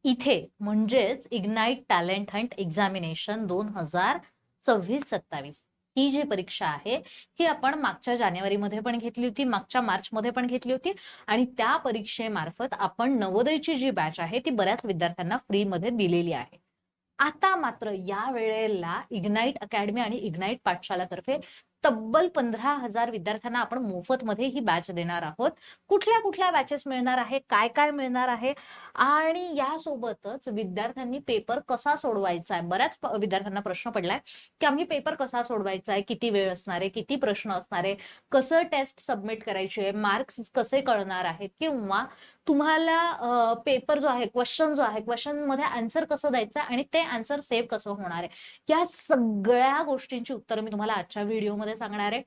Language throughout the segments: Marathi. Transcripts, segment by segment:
इथे म्हणजेच इग्नाइट टॅलेंट हंट एक्झामिनेशन 2026-27 ही जी परीक्षा आहे ही आपण मागच्या जानेवारीमध्ये पण घेतली होती, मागच्या मार्चमध्ये पण घेतली होती आणि त्या परीक्षेमार्फत आपण नवोदयची जी बॅच आहे ती बऱ्याच विद्यार्थ्यांना फ्रीमध्ये दिलेली आहे. आता मात्र या वेळेला इग्नाइट अकॅडमी आणि इग्नाइट पाठशालातर्फे तब्बल 15,000 विद्यार्थ्यांना आपण मोफतमध्ये ही बॅच देणार आहोत. कुठल्या कुठल्या बॅचेस मिळणार आहे, काय काय मिळणार आहे आणि यासोबतच विद्यार्थ्यांनी पेपर कसा सोडवायचा आहे. बऱ्याच विद्यार्थ्यांना प्रश्न पडलाय की आम्ही पेपर कसा सोडवायचा आहे, किती वेळ असणार आहे, किती प्रश्न असणार आहे, कसं टेस्ट सबमिट करायची आहे, मार्क्स कसे कळणार आहेत किंवा तुम्हाला पेपर जो आहे, क्वेश्चन मध्ये आन्सर कसं द्यायचं आणि ते आन्सर सेव्ह कसं होणार आहे, या सगळ्या गोष्टींची उत्तरं मी तुम्हाला आजच्या व्हिडिओमध्ये सांगणार आहे.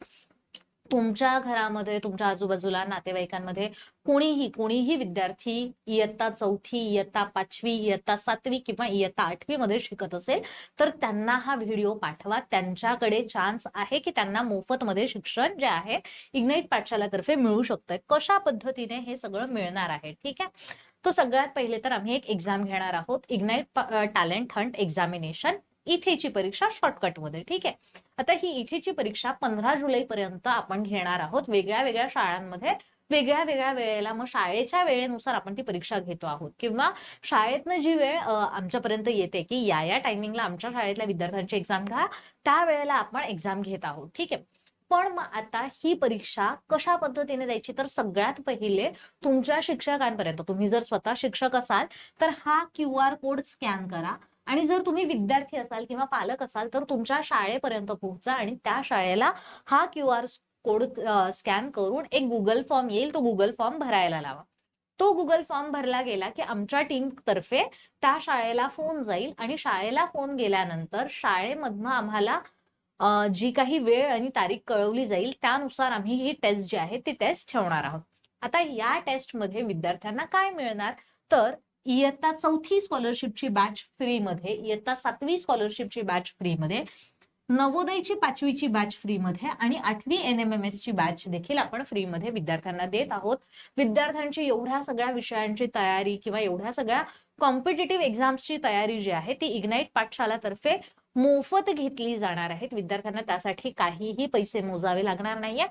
तुमच्या घरामध्ये, तुमच्या आजूबाजूला, नातेवाईकांमध्ये कोणीही विद्यार्थी इयत्ता 4थी, इयत्ता 5वी, इयत्ता 7वी किंवा इयत्ता 8वी मध्ये शिकत असेल तर त्यांना हा व्हिडिओ पाठवा. त्यांच्याकडे चान्स आहे की त्यांना मोफतमध्ये शिक्षण जे आहे इग्नाइट पाठशालातर्फे मिळू शकतं. कशा पद्धतीने हे सगळं मिळणार आहे, ठीक आहे. तो सगळ्यात पहिले तर आम्ही एक एक्झाम घेणार आहोत, इग्नाइट टॅलेंट हंट एक्झामिनेशन, इथेची परीक्षा शॉर्टकटमध्ये, ठीक आहे. आता ही इथेची परीक्षा 15 जुलै पर्यंत आपण घेणार आहोत वेगळ्या वेगळ्या शाळांमध्ये वेगळ्या वेगळ्या वेळेला. मग शाळेच्या वेळेनुसार आपण ती परीक्षा घेतो आहोत किंवा शाळेतनं जी वेळ आमच्यापर्यंत येते की या टायमिंगला आमच्या शाळेतल्या विद्यार्थ्यांची एक्झाम घ्या, त्या वेळेला आपण एक्झाम घेत आहोत, ठीक आहे. पण मग आता ही परीक्षा कशा पद्धतीने द्यायची, तर सगळ्यात पहिले तुमच्या शिक्षकांपर्यंत, तुम्ही जर स्वतः शिक्षक असाल तर हा QR कोड स्कॅन करा आणि जर तुम्ही विद्यार्थी असाल किंवा पालक असाल तर तुमच्या शाळेपर्यंत पोहोचा आणि त्या शाळेला हा QR कोड स्कॅन करून एक गुगल फॉर्म येईल, तो गुगल फॉर्म भरायला लावा. तो गुगल फॉर्म भरला गेला की आमच्या टीम तर्फे त्या शाळेला फोन जाईल आणि शाळेला फोन गेल्यानंतर शाळेमधनं आम्हाला जी काही वेळ आणि तारीख कळवली जाईल त्यानुसार आम्ही ही टेस्ट जी आहे ती टेस्ट ठेवणार आहोत. आता या टेस्टमध्ये विद्यार्थ्यांना काय मिळणार, तर इयत्ता 4थी स्कॉलरशिपची बॅच फ्रीमध्ये, इयत्ता 7वी स्कॉलरशिपची बॅच फ्रीमध्ये, नवोदयची 5वीची बॅच फ्रीमध्ये आणि 8वी NMMS ची बॅच देखील आपण फ्रीमध्ये विद्यार्थ्यांना देत आहोत. विद्यार्थ्यांची एवढ्या सगळ्या विषयांची तयारी किंवा एवढ्या सगळ्या कॉम्पिटिटिव्ह एक्झाम्सची तयारी जी आहे ती इग्नाइट पाठशालातर्फे मोफत घेतली जाणार आहेत. विद्यार्थ्यांना त्यासाठी काहीही पैसे मोजावे लागणार नाहीये.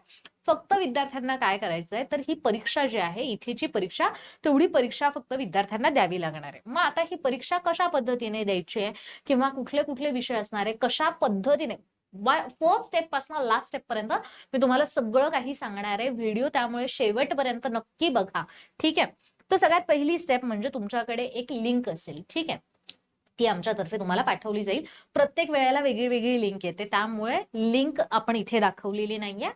फक्त विद्यार्थ्यांना काय करायचंय, तर ही परीक्षा जी आहे इथेची परीक्षा, तेवढी परीक्षा फक्त विद्यार्थ्यांना द्यावी लागणार आहे. मग आता ही परीक्षा कशा पद्धतीने द्यायची आहे किंवा कुठले कुठले विषय असणार आहे, कशा पद्धतीने, फर्स्ट स्टेप पासून लास्ट स्टेप पर्यंत मी तुम्हाला सगळं काही सांगणार आहे. व्हिडिओ त्यामुळे शेवटपर्यंत नक्की बघा, ठीक आहे. तर सगळ्यात पहिली स्टेप म्हणजे तुमच्याकडे एक लिंक असेल, ठीक आहे. ती आमच्यातर्फे तुम्हाला पाठवली जाईल. प्रत्येक वेळेला वेगळी वेगळी लिंक येते, त्यामुळे लिंक आपण इथे दाखवलेली नाहीये.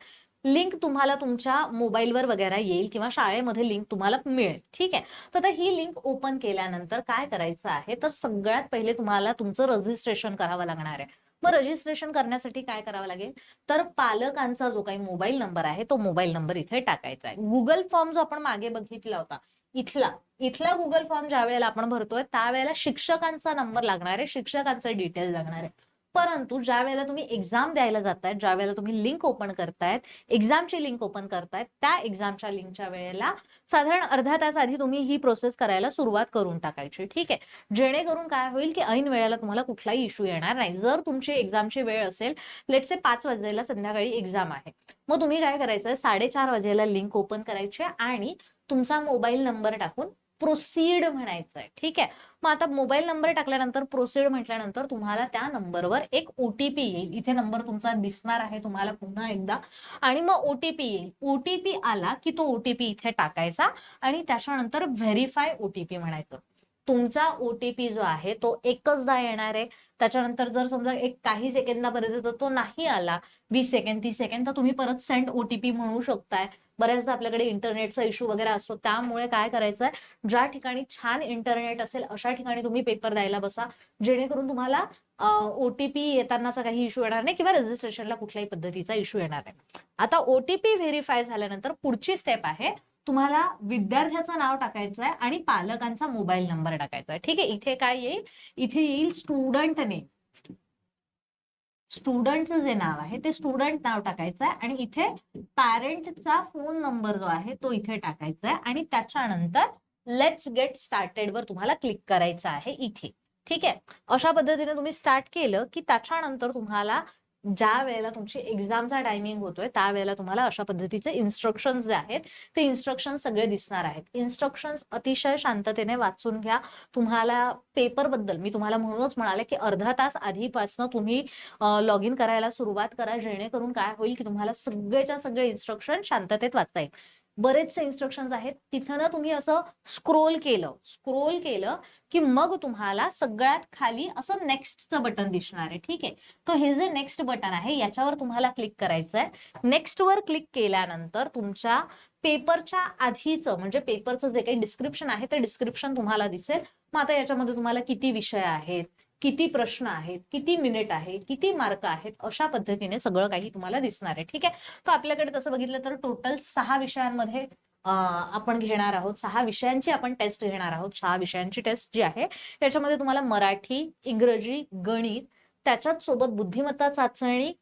लिंक तुम्हाला तुमच्या मोबाईलवर वगैरे येईल किंवा शाळेमध्ये लिंक तुम्हाला मिळेल, ठीक आहे. तर ही लिंक ओपन केल्यानंतर काय करायचं आहे, तर सगळ्यात पहिले तुम्हाला तुमचं रजिस्ट्रेशन करावं लागणार आहे. मग रजिस्ट्रेशन करण्यासाठी काय करावं लागेल, तर पालकांचा जो काही मोबाईल नंबर आहे तो मोबाईल नंबर इथे टाकायचा आहे. गुगल फॉर्म जो आपण मागे बघितला होता, इथला गुगल फॉर्म ज्या वेळेला आपण भरतोय त्यावेळेला शिक्षकांचा नंबर लागणार आहे, शिक्षकांचे डिटेल लागणार आहे. परंतु ज्या वेळेला तुम्ही एक्झाम द्यायला जातायत, ज्या वेळेला तुम्ही लिंक ओपन करतायत, एक्झामची लिंक ओपन करतायत, त्या एक्झामच्या लिंकच्या वेळेला साधारण अर्धा तास आधी तुम्ही ही प्रोसेस करायला सुरुवात करून टाकायची, ठीक आहे. जेणेकरून काय होईल की ऐन वेळेला तुम्हाला कुठलाही इश्यू येणार नाही. जर तुमची एक्झामची वेळ असेल, लेट्स से 5 वाजेला संध्याकाळी एक्झाम आहे, मग तुम्ही काय करायचं, 4:30 वाजेला लिंक ओपन करायची आणि तुमचा मोबाईल नंबर टाकून प्रोसीड म्हणायचं आहे, ठीक आहे. मग आता मोबाईल नंबर टाकल्यानंतर प्रोसीड म्हटल्यानंतर तुम्हाला त्या नंबरवर एक OTP येईल. इथे नंबर तुमचा दिसणार आहे तुम्हाला पुन्हा एकदा आणि मग OTP येईल. OTP आला की तो OTP इथे टाकायचा आणि त्याच्यानंतर व्हेरीफाय OTP म्हणायचं. तुमचा OTP जो आहे तो एकचदा येणार आहे. त्याच्यानंतर जर समजा एक काही सेकंदापर्यंत तो नाही आला, 20 सेकंद 30 सेकंद, तर तुम्ही परत सेंड OTP म्हणू शकताय. बऱ्याचदा आपल्याकडे इंटरनेटचा इश्यू वगैरे असतो, त्यामुळे काय करायचंय, ज्या ठिकाणी छान इंटरनेट असेल अशा ठिकाणी तुम्ही पेपर द्यायला बसा, जेणेकरून तुम्हाला OTP येतानाचा काही इश्यू येणार नाही किंवा रजिस्ट्रेशनला कुठल्याही पद्धतीचा इश्यू येणार नाही. आता OTP व्हेरीफाय झाल्यानंतर पुढची स्टेप आहे, तुम्हाला विद्यार्थ्याचं नाव टाकायचं आहे आणि पालकांचा मोबाईल नंबर टाकायचा आहे, ठीक आहे. इथे काय येईल, इथे येईल स्टुडंट नेम, स्टुडंटचं जे नाव आहे ते स्टुडंट नाव टाकायचं आहे आणि इथे पॅरेंटचा फोन नंबर जो आहे तो इथे टाकायचा आहे आणि त्याच्यानंतर लेट्स गेट स्टार्टेड वर तुम्हाला क्लिक करायचं आहे इथे. ठीक आहे, अशा पद्धतीने तुम्ही स्टार्ट केलं की त्याच्यानंतर तुम्हाला ज्या वेळेला तुमची एक्झामचा टायमिंग होतोय त्यावेळेला तुम्हाला अशा पद्धतीचे इन्स्ट्रक्शन्स जे आहेत ते इन्स्ट्रक्शन्स सगळे दिसणार आहेत. इन्स्ट्रक्शन्स अतिशय शांततेने वाचून घ्या. तुम्हाला पेपर बद्दल मी तुम्हाला म्हणूनच म्हणाले की अर्धा तास आधीपासून तुम्ही लॉग इन करायला सुरुवात करा, जेणेकरून काय होईल की तुम्हाला सगळेच्या सगळे इन्स्ट्रक्शन शांततेत वाचता येईल. बरेचसे इन्स्ट्रक्शन्स आहेत, तिथं ना तुम्ही असं स्क्रोल केलं की मग तुम्हाला सगळ्यात खाली असं नेक्स्टचं बटन दिसणार आहे. ठीक आहे, तर हे जे नेक्स्ट बटन आहे याच्यावर तुम्हाला क्लिक करायचं आहे. नेक्स्ट वर क्लिक केल्यानंतर तुमच्या पेपरच्या आधीचं म्हणजे पेपरचं जे काही डिस्क्रिप्शन आहे ते डिस्क्रिप्शन तुम्हाला दिसेल. मग आता याच्यामध्ये तुम्हाला किती विषय आहेत, किती प्रश्न आहेत, किती मिनिट आहे, किती मार्क आहेत, अशा पद्धतीने सगळं काही तुम्हाला दिसणार आहे. ठीक आहे, तर आपल्याकडे तसं बघितलं तर टोटल 6 विषयांमध्ये आपण घेणार आहोत, 6 विषयांची आपण टेस्ट घेणार आहोत. 6 विषयांची टेस्ट जी आहे त्याच्यामध्ये तुम्हाला मराठी, इंग्रजी, गणित, त्याच्याच सोबत बुद्धिमत्ता चाचणी,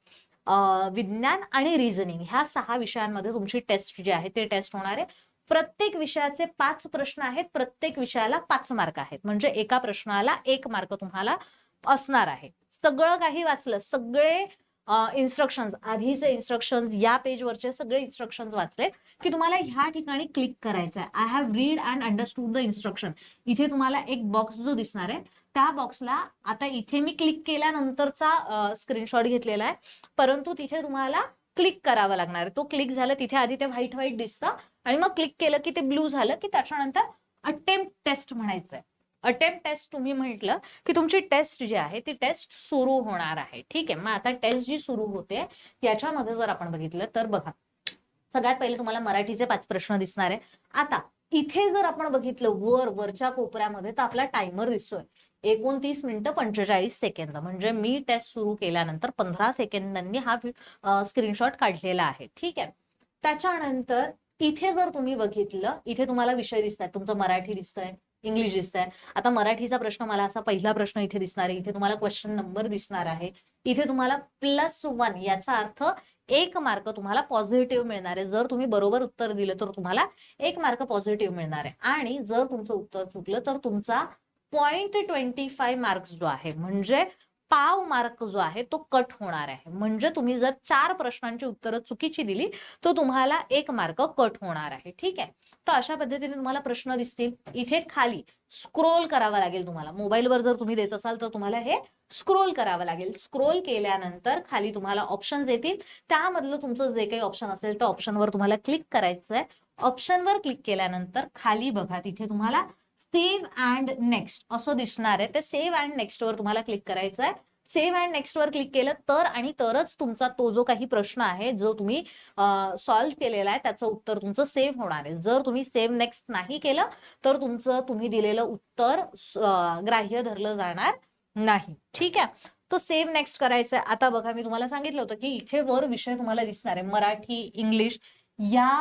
विज्ञान आणि रिझनिंग ह्या 6 विषयांमध्ये तुमची टेस्ट जी आहे ते टेस्ट होणार आहे. प्रत्येक विषयाचे 5 प्रश्न आहेत, प्रत्येक विषयाला 5 मार्क आहेत, म्हणजे एका प्रश्नाला 1 मार्क तुम्हाला असणार आहे. सगळं काही वाचलं, सगळे इन्स्ट्रक्शन्स, आधीचे इन्स्ट्रक्शन्स, या पेजवरचे सगळे इन्स्ट्रक्शन्स वाचले की तुम्हाला ह्या ठिकाणी क्लिक करायचं आहे. I have read and understood the instruction. इथे तुम्हाला एक बॉक्स जो दिसणार आहे त्या बॉक्सला आता इथे मी क्लिक केल्यानंतरचा स्क्रीनशॉट घेतलेला आहे, परंतु तिथे तुम्हाला क्लिक करावं लागणार आहे. तो क्लिक झाला तिथे आधी ते व्हाईट दिसतं आणि मग क्लिक केलं की ते ब्लू झालं की त्याच्यानंतर अटेम्प्ट टेस्ट म्हणायचं आहे. अटेम्प्ट टेस्ट तुम्ही म्हटलं की तुमची टेस्ट जी आहे ती टेस्ट सुरू होणार आहे. ठीक आहे, मग आता टेस्ट जी सुरू होते याच्यामध्ये जर आपण बघितलं तर बघा, सगळ्यात पहिले तुम्हाला मराठीचे 5 प्रश्न दिसणार आहे. आता इथे जर आपण बघितलं वरच्या कोपऱ्यामध्ये तर आपला टायमर दिसतोय 29 मिनिटं 45 सेकंद, म्हणजे मी टेस्ट सुरू केल्यानंतर 15 सेकंदांनी हा स्क्रीनशॉट काढलेला आहे. ठीक आहे, त्याच्यानंतर इथे जर तुम्ही बघितलं, इथे तुम्हाला विषय दिसतात, तुमचं मराठी दिसतंय, इंग्लिश दिसतंय. आता मराठीचा प्रश्न मला असा पहिला प्रश्न इथे दिसणार आहे, इथे तुम्हाला क्वेश्चन नंबर दिसणार आहे, इथे तुम्हाला +1 याचा अर्थ 1 मार्क तुम्हाला पॉझिटिव्ह मिळणार आहे. जर तुम्ही बरोबर उत्तर दिलं तर तुम्हाला 1 मार्क पॉझिटिव्ह मिळणार आहे, आणि जर तुमचं उत्तर चुकलं तर तुमचा 0.25 मार्क्स जो आहे म्हणजे पाव मार्क जो आहे तो कट होणार आहे. म्हणजे तुम्ही जर 4 प्रश्नांची उत्तरं चुकीची दिली तर तुम्हाला 1 मार्क कट होणार आहे. ठीक आहे, तर अशा पद्धतीने तुम्हाला प्रश्न दिसतील. इथे खाली स्क्रोल करावा लागेल तुम्हाला. मोबाईलवर जर तुम्ही देत असाल तर तुम्हाला हे स्क्रोल करावं लागेल. स्क्रोल केल्यानंतर खाली तुम्हाला ऑप्शन्स येतील, त्यामधलं तुमचं जे काही ऑप्शन असेल त्या ऑप्शनवर तुम्हाला क्लिक करायचं आहे. ऑप्शनवर क्लिक केल्यानंतर खाली बघा तिथे तुम्हाला सेव्ह अँड नेक्स्ट असं दिसणार आहे. ते सेव्ह अँड नेक्स्ट वर तुम्हाला क्लिक करायचं आहे. सेव्ह अँड नेक्स्ट वर क्लिक केलं तर आणि तरच तुमचा तो जो काही प्रश्न आहे जो तुम्ही सॉल्व्ह केलेला आहे त्याचं उत्तर तुमचं सेव्ह होणार आहे. जर तुम्ही सेव्ह नेक्स्ट नाही केलं तर तुमचं तुम्ही दिलेलं उत्तर ग्राह्य धरलं जाणार नाही. ठीक आहे, तो सेव्ह नेक्स्ट करायचं आहे. आता बघा, मी तुम्हाला सांगितलं होतं की इथे वर विषय तुम्हाला दिसणार आहे मराठी, इंग्लिश. या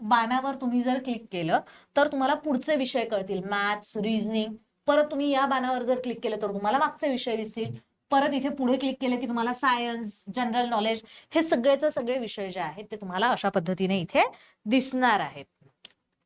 बाणावर तुम्ही जर क्लिक केलं तर तुम्हाला पुढचे विषय कळतील, मॅथ्स, रिझनिंग. परत तुम्ही या बाणावर जर क्लिक केलं तर तुम्हाला मागचे विषय दिसतील. परत इथे पुढे क्लिक केलं की तुम्हाला सायन्स, जनरल नॉलेज, हे सगळेचे सगळे विषय जे आहेत ते तुम्हाला अशा पद्धतीने इथे दिसणार आहेत.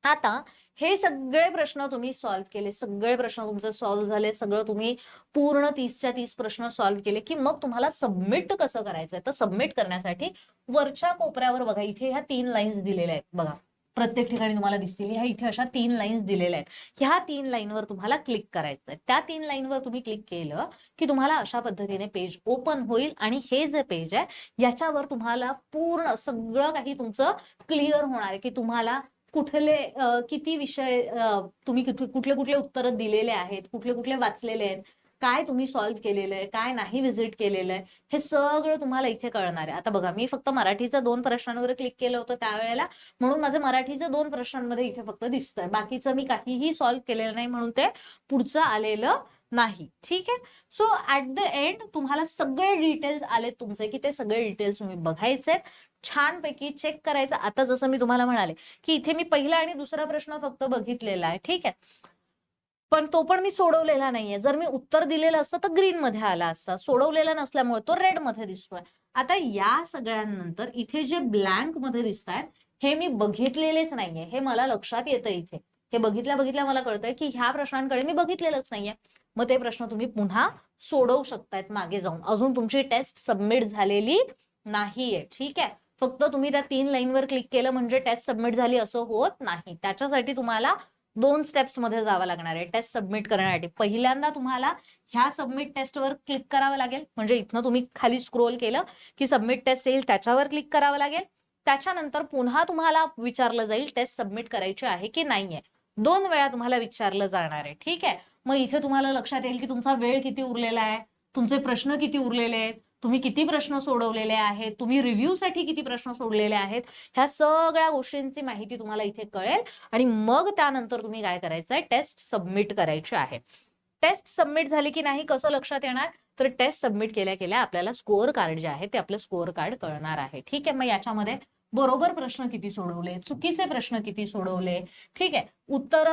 आता हे सगळे प्रश्न तुम्ही सॉल्व्ह केले, सगळे प्रश्न तुमचे सॉल्व्ह झाले, सगळं तुम्ही पूर्ण 30च्या 30 प्रश्न सॉल्व्ह केले की मग तुम्हाला सबमिट कसं करायचंय. तर सबमिट करण्यासाठी वरच्या कोपऱ्यावर बघा, इथे ह्या 3 लाईन्स दिलेल्या आहेत बघा, प्रत्येक ठिकाणी तुम्हाला दिसतील. ह्या इथे अशा 3 लाईन्स दिलेल्या आहेत. ह्या 3 लाईनवर तुम्हाला क्लिक करायचंय. त्या 3 लाईनवर तुम्ही क्लिक केलं की तुम्हाला अशा पद्धतीने पेज ओपन होईल, आणि हे जे पेज आहे याच्यावर तुम्हाला पूर्ण सगळं काही तुमचं क्लिअर होणार आहे की तुम्हाला कुठले किती विषय तुम्ही कुठले कुठले उत्तर दिलेले आहेत, कुठले कुठले वाचलेले आहेत, काय तुम्ही सॉल्व्ह केलेलं आहे, काय नाही व्हिजिट केलेलं आहे, हे सगळं तुम्हाला इथे कळणार आहे. आता बघा, मी फक्त मराठीच्या 2 प्रश्नांवर क्लिक केलं होतं त्यावेळेला, म्हणून माझं मराठीच्या 2 प्रश्नांमध्ये इथे फक्त दिसतंय. बाकीचं मी काहीही सॉल्व्ह केलेलं नाही म्हणून ते पुढचं आलेलं नाही. ठीक आहे, सो ऍट द एंड तुम्हाला सगळे डिटेल्स आले तुमचे की ते सगळे डिटेल्स तुम्ही बघायचे, छानपैकी चेक करायचं. आता जसं मी तुम्हाला म्हणाले की इथे मी पहिला आणि दुसरा प्रश्न फक्त बघितलेला आहे. ठीक आहे, पण तो पण मी सोडवलेला नाहीये. जर मी उत्तर दिलेलं असतं तर ग्रीन मध्ये आला असता, सोडवलेला नसल्यामुळे तो रेड मध्ये दिसतोय. आता या सगळ्यांनंतर इथे जे ब्लँक मध्ये दिसत आहेत हे मी बघितलेलेच नाहीये, हे मला लक्षात येतं इथे. हे बघितल्या बघितल्या मला कळतंय की ह्या प्रश्नांकडे मी बघितलेलंच नाहीये. मग ते प्रश्न तुम्ही पुन्हा सोडवू शकतायत मागे जाऊन. अजून तुमची टेस्ट सबमिट झालेली नाहीये. ठीक आहे. फक्त तुम्ही त्या 3 लाईनवर क्लिक केलं म्हणजे टेस्ट सबमिट झाली असं होत नाही. त्याच्यासाठी तुम्हाला 2 स्टेप्स मध्ये जावं लागणार आहे टेस्ट सबमिट करण्यासाठी. पहिल्यांदा तुम्हाला ह्या सबमिट टेस्टवर क्लिक करावं लागेल. म्हणजे इथनं तुम्ही खाली स्क्रोल केलं की सबमिट टेस्ट येईल, त्याच्यावर क्लिक करावं लागेल. त्याच्यानंतर पुन्हा तुम्हाला विचारलं जाईल टेस्ट सबमिट करायची आहे की नाहीये. 2 वेळा तुम्हाला विचारलं जाणार आहे. ठीक आहे. मग इथे तुम्हाला लक्षात येईल की तुमचा वेळ किती उरलेला आहे, तुमचे प्रश्न किती उरलेले आहेत, तुम्ही किती प्रश्न सोडवलेले आहेत, तुम्ही रिव्ह्यू साठी किती प्रश्न सोडलेले आहेत, ह्या सगळ्या गोष्टींची माहिती तुम्हाला इथे कळेल. आणि मग त्यानंतर तुम्ही काय करायचंय, टेस्ट सबमिट करायची आहे. टेस्ट सबमिट झाली की नाही कसं लक्षात येणार, तर टेस्ट सबमिट केल्या केल्या आपल्याला स्कोअर कार्ड जे आहे ते आपलं स्कोअर कार्ड कळणार आहे. ठीक आहे. मग याच्यामध्ये बरोबर प्रश्न किती सोडवले, चुकीचे प्रश्न किती सोडवले, ठीक आहे, उत्तर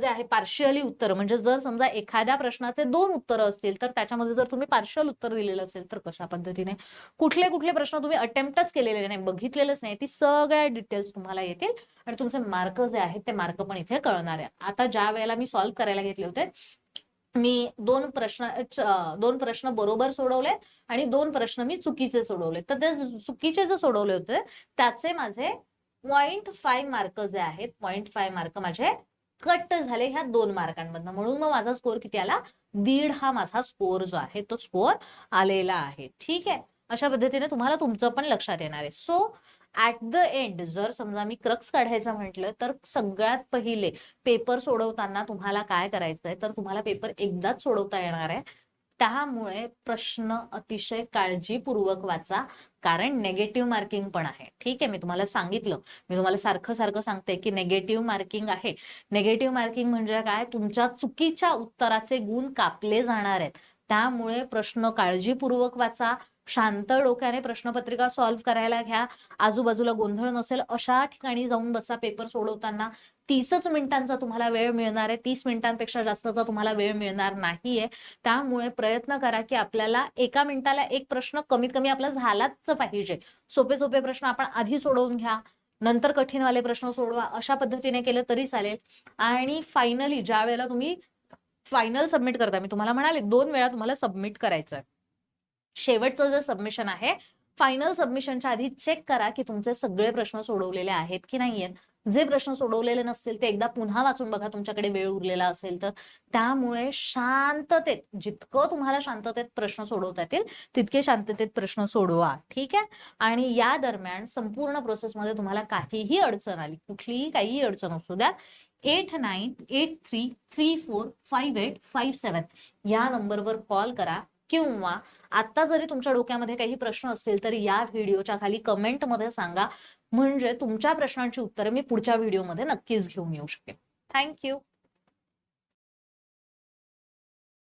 जे आहे पार्शियली उत्तर, म्हणजे जर समजा एखाद्या प्रश्नाचे 2 उत्तर असतील तर त्याच्यामध्ये जर तुम्ही पार्शियल उत्तर दिलेलं असेल तर कशा पद्धतीने, कुठले कुठले प्रश्न तुम्ही अटेम्प्टच केलेले नाही, बघितलेलंच नाही, ती सगळ्या डिटेल्स तुम्हाला येतील आणि तुमचे मार्क जे आहेत ते मार्क पण इथे कळणार आहे. आता ज्या वेळेला मी सॉल्व्ह करायला घेतले होते, मी 2 प्रश्न बरोबर सोडवले आणि 2 प्रश्न मी चुकीचे सोडवले. तर ते चुकीचे जे सोडवले होते त्याचे माझे 0.5 मार्क जे आहेत, 0.5 मार्क माझे कट झाले ह्या 2 मार्कांमधनं. म्हणून मग माझा स्कोअर किती आला, 1.5 हा माझा स्कोअर जो आहे तो स्कोअर आलेला आहे. ठीक आहे. अशा पद्धतीने तुम्हाला तुमचं पण लक्षात येणार आहे. सो ऍट द एंड जर समजा मी क्रक्स काढायचं म्हटलं तर सगळ्यात पहिले पेपर सोडवताना तुम्हाला काय करायचंय, तर तुम्हाला पेपर एकदाच सोडवता येणार आहे. त्यामुळे प्रश्न अतिशय काळजीपूर्वक वाचा, कारण नेगेटिव्ह मार्किंग पण आहे. ठीक आहे. मी तुम्हाला सांगितलं, मी तुम्हाला सारखं सारखं सांगते की नेगेटिव्ह मार्किंग आहे. नेगेटिव्ह मार्किंग म्हणजे काय, तुमच्या चुकीच्या उत्तराचे गुण कापले जाणार आहेत. त्यामुळे प्रश्न काळजीपूर्वक वाचा, शांत डोक्याने प्रश्नपत्रिका सॉल्व्ह करायला घ्या, आजूबाजूला गोंधळ नसेल अशा ठिकाणी जाऊन बसा पेपर सोडवताना. 30च मिनिटांचा तुम्हाला वेळ मिळणार आहे, 30 मिनिटांपेक्षा जास्तचा तुम्हाला वेळ मिळणार नाहीये. त्यामुळे प्रयत्न करा की आपल्याला एका मिनिटाला एक प्रश्न कमीत कमी आपला झालाच पाहिजे. सोपे सोपे प्रश्न आपण आधी सोडवून घ्या, नंतर कठीणवाले प्रश्न सोडवा. अशा पद्धतीने केलं तरी चालेल. आणि फायनली ज्या वेळेला तुम्ही फायनल सबमिट करता, मी तुम्हाला म्हणाले 2 वेळा तुम्हाला सबमिट करायचं. शेवटचं जे सबमिशन आहे, फायनल सबमिशनच्या आधी चेक करा की तुमचे सगळे प्रश्न सोडवलेले आहेत की नाहीयेत. जे प्रश्न सोडवलेले नसतील ते एकदा पुन्हा वाचून बघा, तुमच्याकडे वेळ उरलेला असेल तर. त्यामुळे शांततेत, जितकं तुम्हाला शांततेत प्रश्न सोडवता येतील तितके शांततेत प्रश्न सोडवा. ठीक आहे. आणि या दरम्यान संपूर्ण प्रोसेसमध्ये तुम्हाला काहीही अडचण आली, कुठलीही काहीही अडचण असू द्या, 8983345857 या नंबरवर कॉल करा. किंवा आता जरी तुमच्या डोक्यामध्ये काही प्रश्न असतील तर या व्हिडिओच्या खाली कमेंटमध्ये सांगा, म्हणजे तुमच्या प्रश्नांची उत्तरे मी पुढच्या व्हिडिओमध्ये नक्कीच घेऊन येऊ शकेन. थँक्यू.